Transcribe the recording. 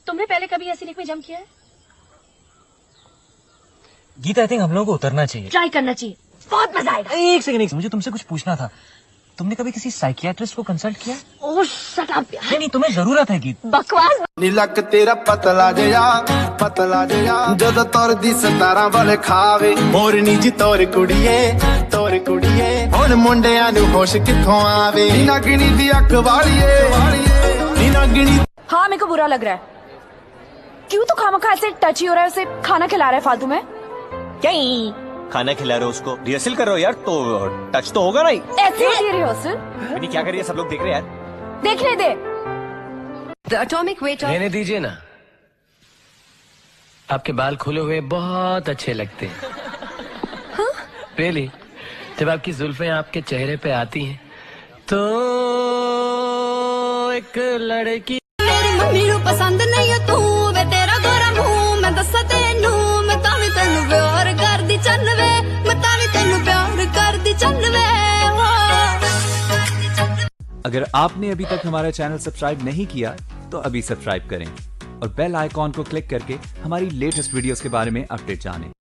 तुमने पहले कभी ऐसी लेक में जंप किया है? गीता, आई थिंक हम लोगों को उतरना चाहिए। ट्राई करना चाहिए, बहुत मजा आएगा। एक सेकंड, मुझे तुमसे कुछ पूछना था। तुमने कभी किसी साइकियाट्रिस्ट को कंसल्ट किया? ओह शट अप यार। नहीं, तुम्हें जरूरत है गीत। बकवास। नीलक तेरा पतला जया जद तोर दी 17 वाले खावे मोरनी जी तोर कुड़िए हुण मुंडियां नू होश किथों आवे नी नागिनी दी अख वालिए नी नागिनी। हाँ मेरे को बुरा लग रहा है। क्यों तो खामखा ऐसे टची हो रहा है, उसे खाना खिला रहा है फालतू में। खाना खिला रहे हो उसको, रिहर्सल कर रहे हो यार, तो टच तो होगा नहीं। ऐसे होती है रिहर्सल। नहीं, क्या कर रही है, सब लोग देख रहे हैं यार। देखने दे। The atomic weight of... लेने दीजिए ना, आपके बाल खुले हुए बहुत अच्छे लगते हैं। हाँ? रियली, जब आपकी जुल्फें आपके चेहरे पे आती हैं तो एक लड़की। मेरी मम्मी नू पसंद नहीं है तू वे तेरा गोरा मुंह मैं दसा तेनू मैं तावी तेनू प्यार कर दी चन्नवे मैं तावी तेनू प्यार कर दी चन्नवे। अगर आपने अभी तक हमारा चैनल सब्सक्राइब नहीं किया तो अभी सब्सक्राइब करें और बेल आइकॉन को क्लिक करके हमारी लेटेस्ट वीडियोस के बारे में अपडेट जानें।